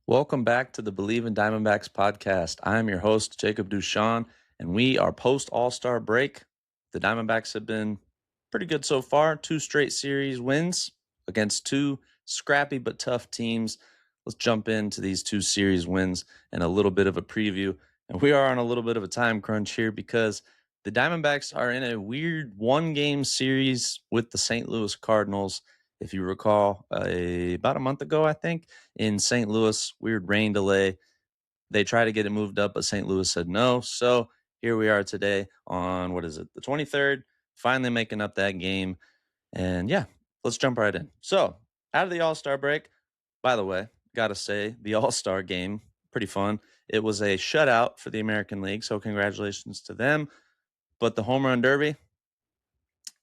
Welcome back to the Believe in Diamondbacks podcast. I am your host, Jacob Duchan, and we are post All-Star break. The Diamondbacks have been pretty good so far. 2 straight series wins against 2 scrappy but tough teams. Let's jump into these 2 series wins and a little bit of a preview. And we are on a little bit of a time crunch here because the Diamondbacks are in a weird 1-game series with the St. Louis Cardinals. If you recall, about a month ago, I think, in St. Louis, weird rain delay. They tried to get it moved up, but St. Louis said no. So here we are today on, the 23rd, finally making up that game. And yeah, let's jump right in. So out of the All-Star break, by the way, got to say, the All-Star game, pretty fun. It was a shutout for the American League, so congratulations to them. But the Home Run Derby,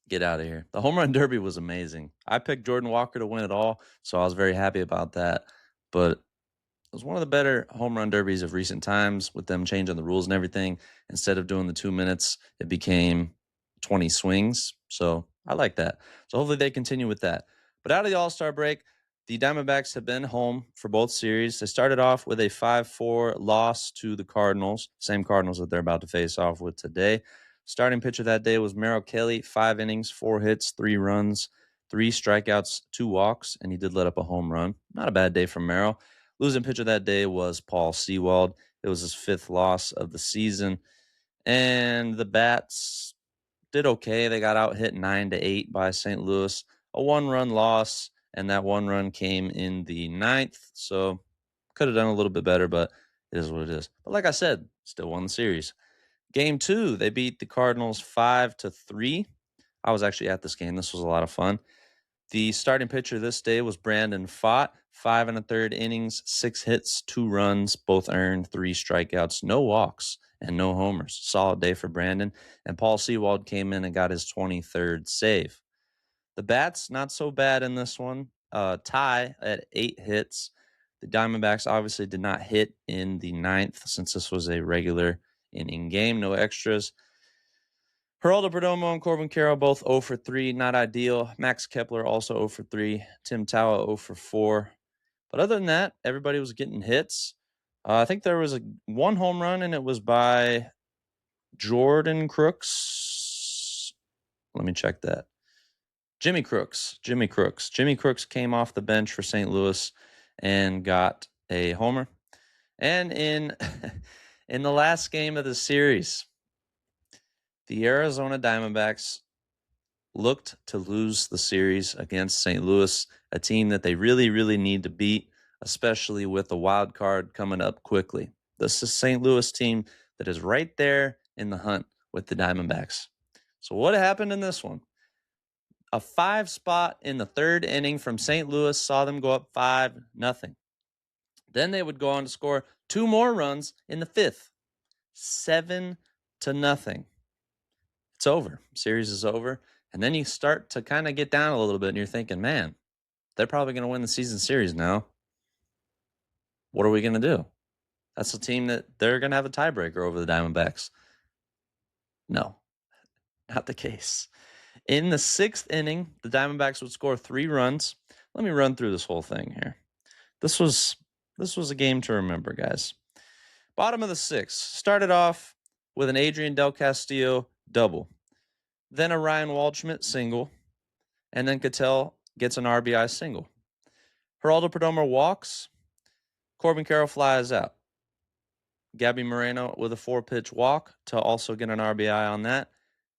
get out of here. The Home Run Derby was amazing. I picked Jordan Walker to win it all, so I was very happy about that. But it was one of the better home run derbies of recent times with them changing the rules and everything. Instead of doing the 2 minutes, it became 20 swings. So I like that. So hopefully they continue with that. But out of the All-Star break, the Diamondbacks have been home for both series. They started off with a 5-4 loss to the Cardinals, same Cardinals that they're about to face off with today. Starting pitcher that day was Merrill Kelly, 5 innings, 4 hits, 3 runs, 3 strikeouts, 2 walks, and he did let up a home run. Not a bad day from Merrill. Losing pitcher that day was Paul Sewald. It was his 5th loss of the season. And the Bats did okay. They got out hit 9-8 by St. Louis. A 1-run loss, and that 1 run came in the 9th. So could have done a little bit better, but it is what it is. But like I said, still won the series. Game 2, they beat the Cardinals 5-3. I was actually at this game. This was a lot of fun. The starting pitcher this day was Brandon Pfaadt, 5 1/3 innings, 6 hits, 2 runs, both earned, 3 strikeouts, no walks, and no homers. Solid day for Brandon. And Paul Sewald came in and got his 23rd save. The Bats, not so bad in this one. Tie at 8 hits. The Diamondbacks obviously did not hit in the 9th since this was a regular inning game, no extras. Geraldo Perdomo and Corbin Carroll both 0 for 3, not ideal. Max Kepler also 0 for 3. Tim Tawa 0 for 4. But other than that, everybody was getting hits. I think there was one home run, and it was by Jordan Crooks. Let me check that. Jimmy Crooks. Jimmy Crooks came off the bench for St. Louis and got a homer. And in in the last game of the series, the Arizona Diamondbacks looked to lose the series against St. Louis, a team that they really, really need to beat, especially with the wild card coming up quickly. This is St. Louis team that is right there in the hunt with the Diamondbacks. So what happened in this one? A 5 spot in the 3rd inning from St. Louis saw them go up 5-0. Then they would go on to score 2 more runs in the 5th, 7-0. It's over. Series is over. And then you start to kind of get down a little bit and you're thinking, man, they're probably going to win the season series now. What are we going to do? That's a team that they're going to have a tiebreaker over the Diamondbacks. No, not the case. In the 6th inning, the Diamondbacks would score 3 runs. Let me run through this whole thing here. This was a game to remember, guys. Bottom of the 6th, started off with an Adrian Del Castillo double, then a Ryan Waldschmidt single, and then Cattell gets an RBI single. Geraldo Perdomo walks. Corbin Carroll flies out. Gabby Moreno with a 4-pitch walk to also get an RBI on that.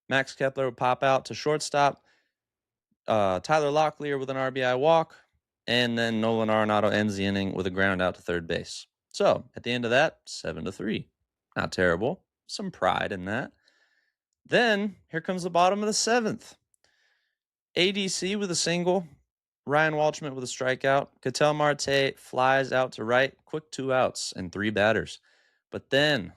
Max Kepler would pop out to shortstop. Tyler Locklear with an RBI walk. And then Nolan Arenado ends the inning with a ground out to third base. So at the end of that, 7-3. Not terrible. Some pride in that. Then here comes the bottom of the 7th. ADC with a single. Ryan Waldschmidt with a strikeout. Ketel Marte flies out to right. Quick 2 outs and 3 batters. But then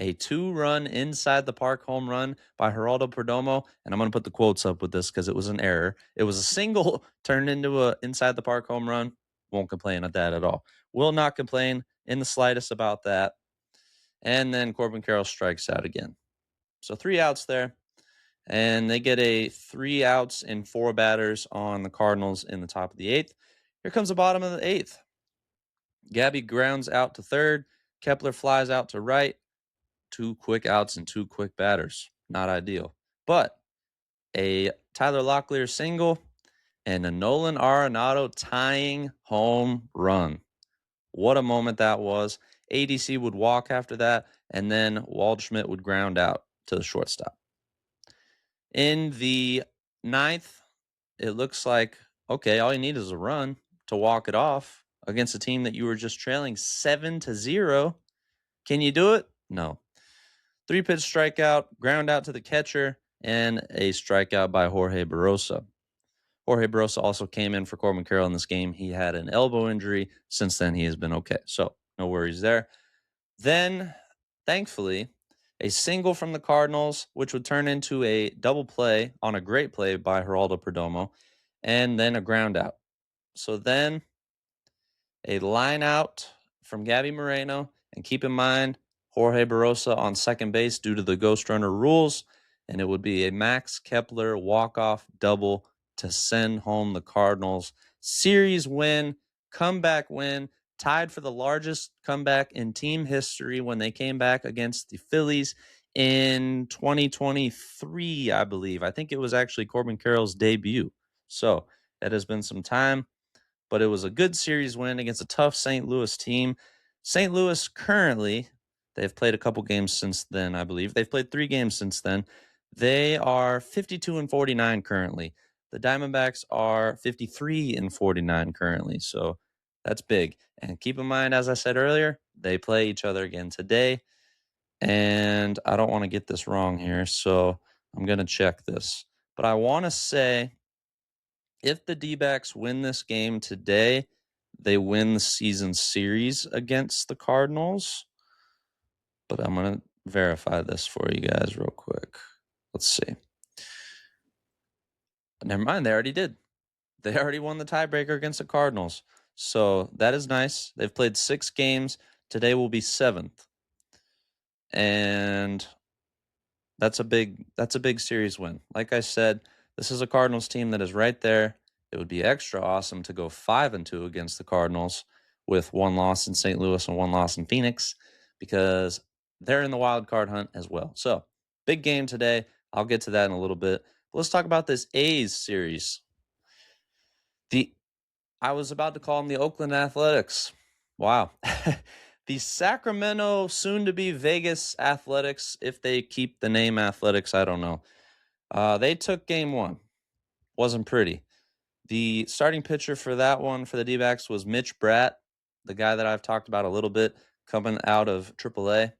a 2-run inside the park home run by Geraldo Perdomo. And I'm going to put the quotes up with this because it was an error. It was a single turned into a inside the park home run. Won't complain at that at all. Will not complain in the slightest about that. And then Corbin Carroll strikes out again. So 3 outs there. And they get a 3 outs and 4 batters on the Cardinals in the top of the 8th. Here comes the bottom of the 8th. Gabby grounds out to third. Kepler flies out to right. 2 quick outs and 2 quick batters. Not ideal. But a Tyler Locklear single and a Nolan Arenado tying home run. What a moment that was. ADC would walk after that, and then Waldschmidt would ground out to the shortstop. In the ninth, it looks like, okay, all you need is a run to walk it off against a team that you were just trailing 7-0. Can you do it? No. 3-pitch strikeout, ground out to the catcher, and a strikeout by Jorge Barrosa. Jorge Barrosa also came in for Corbin Carroll in this game. He had an elbow injury. Since then, he has been okay. So no worries there. Then, thankfully, a single from the Cardinals, which would turn into a double play on a great play by Geraldo Perdomo, and then a ground out. So then a line out from Gabby Moreno, and keep in mind, Jorge Barrosa on second base due to the ghost runner rules, and it would be a Max Kepler walk-off double to send home the Cardinals. Series win, comeback win, tied for the largest comeback in team history when they came back against the Phillies in 2023, I believe. I think it was actually Corbin Carroll's debut. So it has been some time, but it was a good series win against a tough St. Louis team. St. Louis currently, they've played a couple games since then, I believe. They've played 3 games since then. They are 52-49 currently. The Diamondbacks are 53-49 currently. So that's big. And keep in mind, as I said earlier, they play each other again today. And I don't want to get this wrong here, so I'm going to check this. But I want to say if the D-backs win this game today, they win the season series against the Cardinals. But I'm going to verify this for you guys real quick. Let's see. Never mind, they already did. They already won the tiebreaker against the Cardinals. So that is nice. They've played 6 games. Today will be 7th. And that's a big series win. Like I said, this is a Cardinals team that is right there. It would be extra awesome to go 5-2 against the Cardinals with 1 loss in St. Louis and 1 loss in Phoenix, because they're in the wild card hunt as well. So big game today. I'll get to that in a little bit. But let's talk about this A's series. I was about to call them the Oakland Athletics. Wow. The Sacramento, soon-to-be Vegas Athletics, if they keep the name Athletics, I don't know. They took game 1. Wasn't pretty. The starting pitcher for that one for the D-backs was Mitch Bratt, the guy that I've talked about a little bit, coming out of AAA.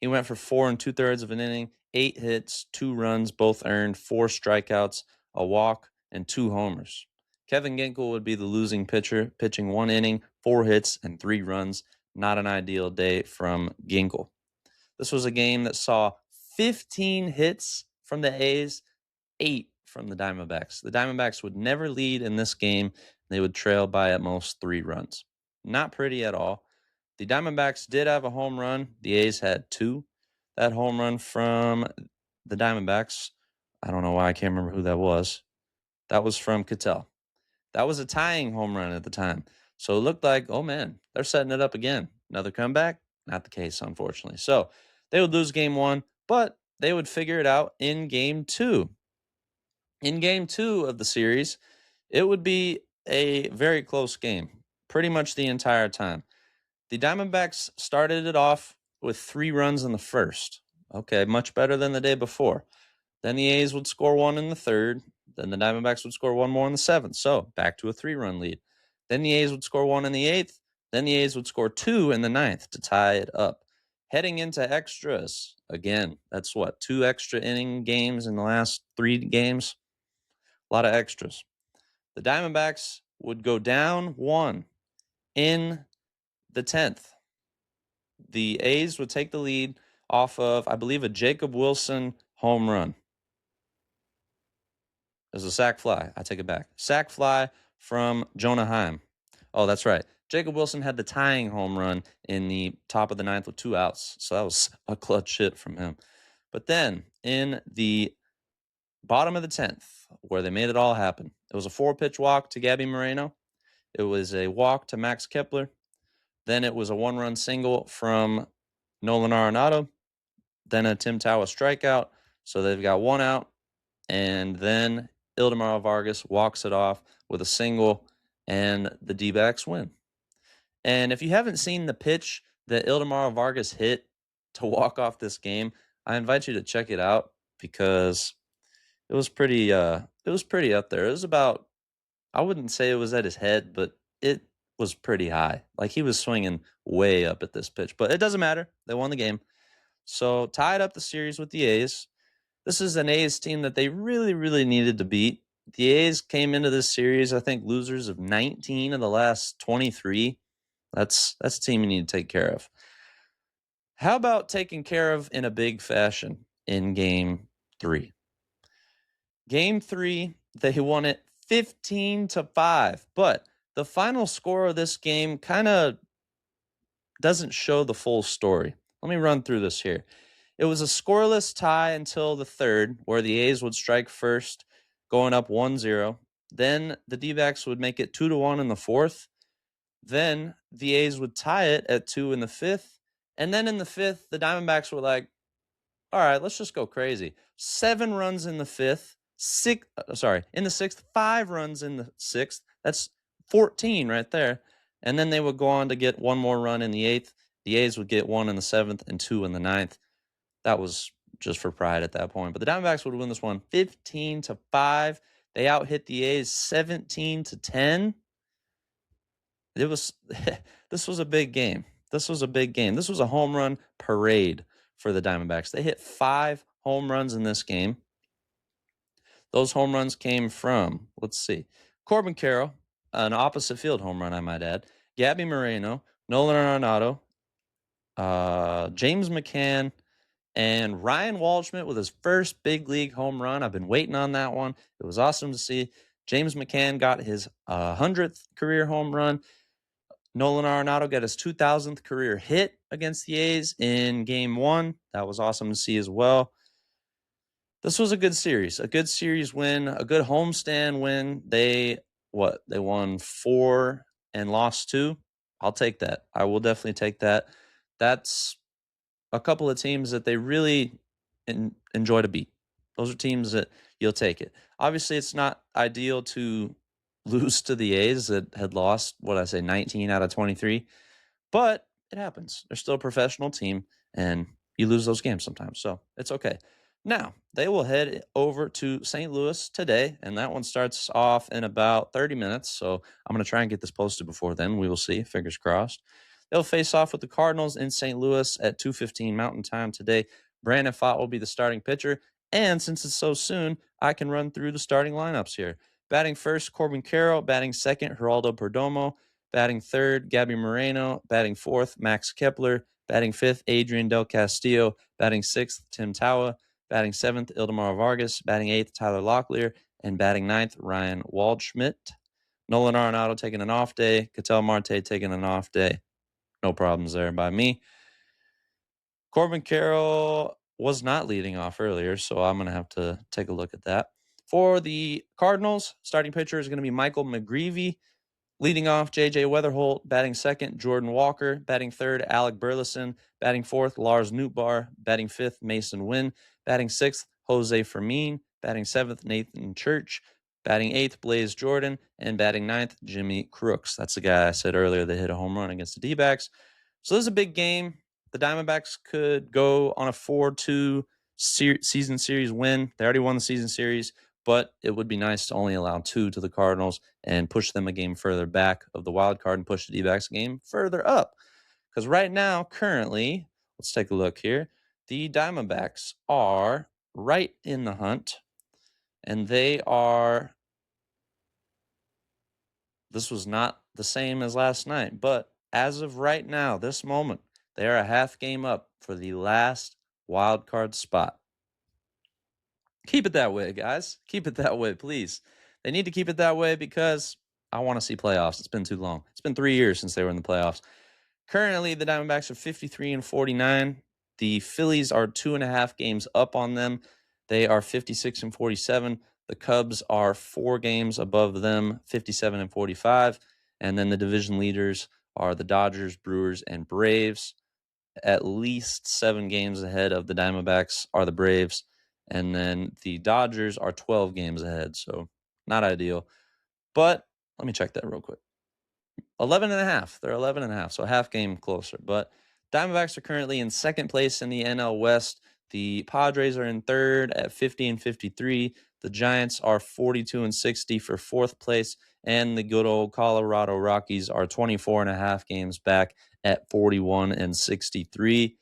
He went for 4 2/3 of an inning, 8 hits, 2 runs, both earned, 4 strikeouts, a walk, and 2 homers. Kevin Ginkel would be the losing pitcher, pitching 1 inning, 4 hits, and 3 runs. Not an ideal day from Ginkel. This was a game that saw 15 hits from the A's, 8 from the Diamondbacks. The Diamondbacks would never lead in this game. They would trail by at most 3 runs. Not pretty at all. The Diamondbacks did have a home run. The A's had 2. That home run from the Diamondbacks, I don't know why I can't remember who that was. That was from Cattell. That was a tying home run at the time. So it looked like, oh man, they're setting it up again. Another comeback? Not the case, unfortunately. So they would lose game 1, but they would figure it out in game 2. In game 2 of the series, it would be a very close game, pretty much the entire time. The Diamondbacks started it off with 3 runs in the first. Okay, much better than the day before. Then the A's would score 1 in the third. Then the Diamondbacks would score 1 more in the 7th. So back to a 3-run lead. Then the A's would score 1 in the 8th. Then the A's would score 2 in the 9th to tie it up. Heading into extras, again, that's what, 2 extra inning games in the last 3 games? A lot of extras. The Diamondbacks would go down 1 in the 10th. The A's would take the lead off of, I believe, a Jacob Wilson home run. It was a sac fly. I take it back. Sac fly from Jonah Heim. Oh, that's right. Jacob Wilson had the tying home run in the top of the 9th with 2 outs. So that was a clutch hit from him. But then in the bottom of the 10th, where they made it all happen, it was a 4-pitch walk to Gabby Moreno. It was a walk to Max Kepler. Then it was a 1-run single from Nolan Arenado, then a Tim Tawa strikeout. So they've got 1 out, and then Ildemaro Vargas walks it off with a single, and the D-backs win. And if you haven't seen the pitch that Ildemaro Vargas hit to walk off this game, I invite you to check it out because it was pretty up there. It was about, I wouldn't say it was at his head, but it was pretty high. Like he was swinging way up at this pitch, but it doesn't matter. They won the game. So tied up the series with the A's. This is an A's team that they really, really needed to beat. The A's came into this series, I think, losers of 19 of the last 23. That's a team you need to take care of. How about taking care of in a big fashion in Game 3? Game 3, they won it 15-5, but the final score of this game kind of doesn't show the full story. Let me run through this here. It was a scoreless tie until the third, where the A's would strike first, going up 1-0. Then the D-backs would make it 2-1 in the fourth. Then the A's would tie it at 2 in the fifth. And then in the fifth, the Diamondbacks were like, all right, let's just go crazy. 7 runs in the fifth, in the sixth, 5 runs in the sixth. That's 14 right there. And then they would go on to get 1 more run in the eighth. The A's would get 1 in the seventh and 2 in the ninth. That was just for pride at that point. But the Diamondbacks would win this one 15-5. They out-hit the A's 17-10. This was a big game. This was a home run parade for the Diamondbacks. They hit 5 home runs in this game. Those home runs came from, let's see, Corbin Carroll, an opposite field home run, I might add, Gabby Moreno, Nolan Arenado, James McCann, and Ryan Waldschmidt with his first big league home run. I've been waiting on that one. It was awesome to see. James McCann got his 100th career home run. Nolan Arenado got his 2,000th career hit against the A's in Game 1. That was awesome to see as well. This was a good series win, a good homestand win. They won 4 and lost 2. I'll take that. I will definitely take that. That's a couple of teams that they really enjoy to beat. Those are teams that you'll take it. Obviously, it's not ideal to lose to the A's that had lost, 19 out of 23. But it happens. They're still a professional team, and you lose those games sometimes. So it's okay. Now, they will head over to St. Louis today, and that one starts off in about 30 minutes. So I'm going to try and get this posted before then. We will see. Fingers crossed. They'll face off with the Cardinals in St. Louis at 2:15 Mountain Time today. Brandon Pfaadt will be the starting pitcher. And since it's so soon, I can run through the starting lineups here. Batting first, Corbin Carroll. Batting second, Geraldo Perdomo. Batting third, Gabby Moreno. Batting fourth, Max Kepler. Batting fifth, Adrian Del Castillo. Batting sixth, Tim Tawa. Batting seventh, Ildemaro Vargas. Batting eighth, Tyler Locklear. And batting ninth, Ryan Waldschmidt. Nolan Arenado taking an off day. Ketel Marte taking an off day. No problems there by me. Corbin Carroll was not leading off earlier, so I'm going to have to take a look at that. For the Cardinals, starting pitcher is going to be Michael McGreevy. Leading off, J.J. Weatherholt. Batting second, Jordan Walker. Batting third, Alec Burleson. Batting fourth, Lars Nootbaar. Batting fifth, Mason Wynn. Batting sixth, Jose Fermin. Batting seventh, Nathan Church. Batting eighth, Blaze Jordan. And batting ninth, Jimmy Crooks. That's the guy I said earlier that hit a home run against the D-backs. So this is a big game. The Diamondbacks could go on a 4-2 season series win. They already won the season series, but it would be nice to only allow 2 to the Cardinals and push them a game further back of the wild card and push the D-backs a game further up. Because right now, currently, let's take a look here. The Diamondbacks are right in the hunt, and they are. This was not the same as last night, but as of right now, this moment, they are a half game up for the last wild card spot. Keep it that way, guys. Keep it that way, please. They need to keep it that way because I want to see playoffs. It's been too long. It's been 3 years since they were in the playoffs. Currently, the Diamondbacks are 53-49. The Phillies are 2.5 games up on them. They are 56-47. The Cubs are 4 games above them, 57-45. And then the division leaders are the Dodgers, Brewers, and Braves. At least 7 games ahead of the Diamondbacks are the Braves. And then the Dodgers are 12 games ahead. So not ideal. But let me check that real quick. 11 and a half. They're 11 and a half, so a half game closer. But Diamondbacks are currently in second place in the NL West. The Padres are in third at 50 and 53. The Giants are 42 and 60 for fourth place. And the good old Colorado Rockies are 24 and a half games back at 41 and 63.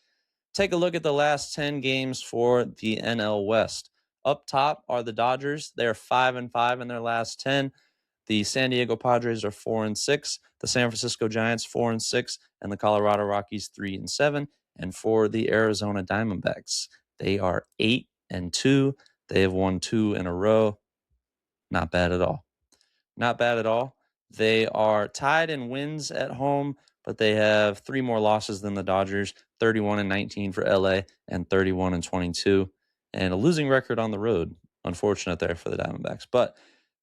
Take a look at the last 10 games for the NL West. Up top are the Dodgers. They're 5 and 5 in their last 10. The San Diego Padres are 4 and 6. The San Francisco Giants 4 and 6, and the Colorado Rockies 3 and 7. And for the Arizona Diamondbacks, they are 8 and 2. They have won 2 in a row. Not bad at all. Not bad at all. They are tied in wins at home, but they have 3 more losses than the Dodgers, 31 and 19 for LA and 31 and 22, and a losing record on the road. Unfortunate there for the Diamondbacks, but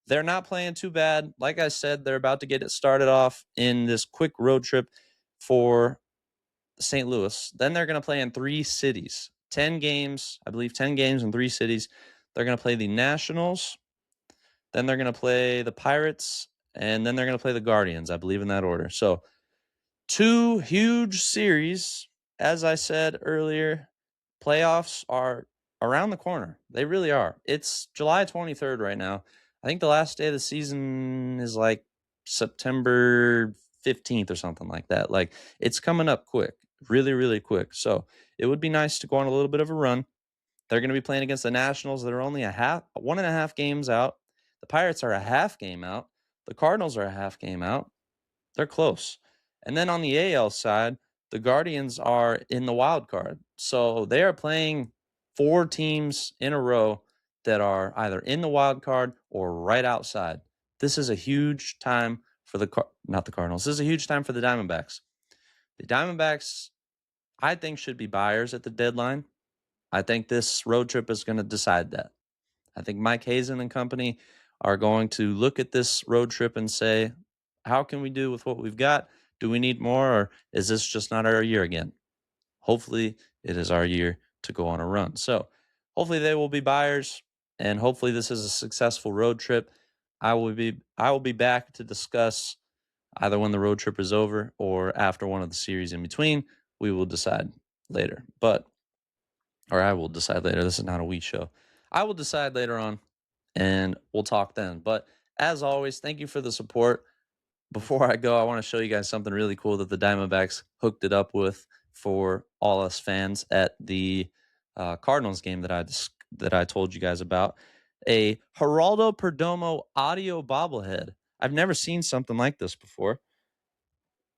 they're not playing too bad. Like I said, they're about to get it started off in this quick road trip for St. Louis. Then they're going to play in 3 cities, 10 games, I believe 10 games in 3 cities. They're going to play the Nationals, then they're going to play the Pirates, and then they're going to play the Guardians, I believe in that order. So 2 huge series. As I said earlier, playoffs are around the corner. They really are. It's July 23rd right now. I think the last day of the season is like September 15th or something like that. Like, it's coming up quick, really, really quick. So it would be nice to go on a little bit of a run. They're going to be playing against the Nationals that are only 1.5 games out. The Pirates are a half game out. The Cardinals are a half game out. They're close. And then on the AL side, the Guardians are in the wild card. So they are playing 4 teams in a row that are either in the wild card or right outside. This is a huge time for not the Cardinals. This is a huge time for the Diamondbacks. The Diamondbacks, I think, should be buyers at the deadline. I think this road trip is going to decide that. I think Mike Hazen and company are going to look at this road trip and say, how can we do with what we've got? Do we need more, or is this just not our year again? Hopefully it is our year to go on a run. So hopefully they will be buyers, and hopefully this is a successful road trip. I will be back to discuss either when the road trip is over or after one of the series in between. We will decide later. Or I will decide later. This is not a we show. I will decide later on, and we'll talk then. But as always, thank you for the support. Before I go, I want to show you guys something really cool that the Diamondbacks hooked it up with for all us fans at the Cardinals game that I told you guys about. A Geraldo Perdomo audio bobblehead. I've never seen something like this before.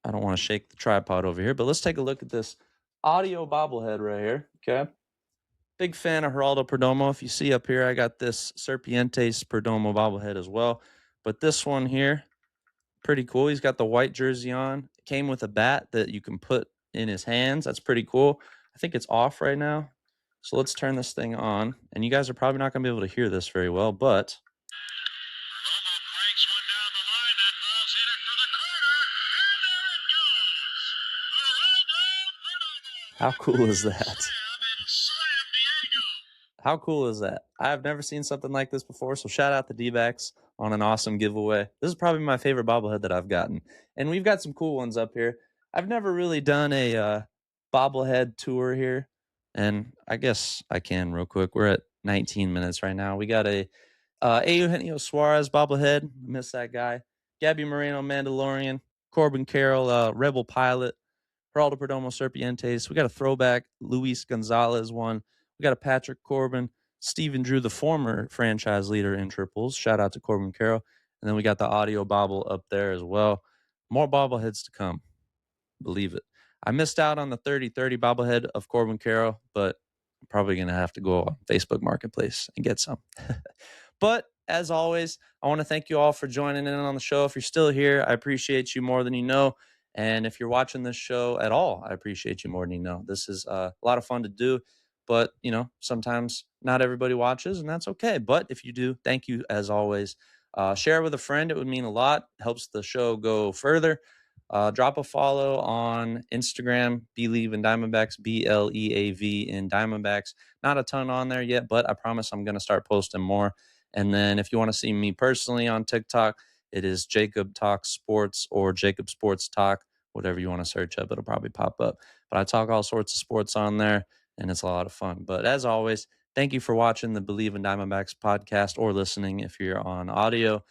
I don't want to shake the tripod over here, but let's take a look at this audio bobblehead right here. Okay. Big fan of Geraldo Perdomo. If you see up here, I got this Serpientes Perdomo bobblehead as well. But this one here, pretty cool. He's got the white jersey on. It came with a bat that you can put in his hands. That's pretty cool. I think it's off right now. So let's turn this thing on. And you guys are probably not going to be able to hear this very well, but Perdomo cranks one down the line. That ball's headed for the corner, and there it goes. Geraldo Perdomo. how cool is that? Slam in Slam Diego. How cool is that? I've never seen something like this before. So shout out the D-backs on an awesome giveaway. This is probably my favorite bobblehead that I've gotten. And we've got some cool ones up here. I've never really done a bobblehead tour here. And I guess I can real quick. We're at 19 minutes right now. We got a Eugenio Suarez bobblehead. Miss that guy. Gabby Moreno, Mandalorian. Corbin Carroll, Rebel Pilot. Geraldo Perdomo, Serpientes. We got a throwback Luis Gonzalez one. We got a Patrick Corbin, Stephen Drew, the former franchise leader in triples. Shout out to Corbin Carroll. And then we got the audio bobble up there as well. More bobbleheads to come. Believe it. I missed out on the 30-30 bobblehead of Corbin Carroll, but I'm probably going to have to go on Facebook Marketplace and get some. But as always, I want to thank you all for joining in on the show. If you're still here, I appreciate you more than you know. And if you're watching this show at all, I appreciate you more than you know. This is a lot of fun to do, but sometimes not everybody watches, and that's okay. But if you do, thank you as always. Share with a friend; it would mean a lot. Helps the show go further. Drop a follow on Instagram, Believe in Diamondbacks, BLEAV in Diamondbacks. Not a ton on there yet, but I promise I'm going to start posting more. And then if you want to see me personally on TikTok, it is Jacob Talk Sports or Jacob Sports Talk, whatever you want to search up, it'll probably pop up. But I talk all sorts of sports on there, and it's a lot of fun. But as always, thank you for watching the Believe in Diamondbacks podcast or listening if you're on audio.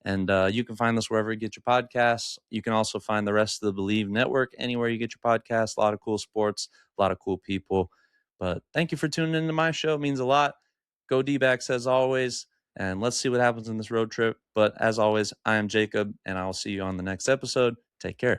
And you can find this wherever you get your podcasts. You can also find the rest of the Believe Network anywhere you get your podcasts. A lot of cool sports, a lot of cool people. But thank you for tuning into my show. It means a lot. Go D-backs as always. And let's see what happens in this road trip. But as always, I am Jacob, and I'll see you on the next episode. Take care.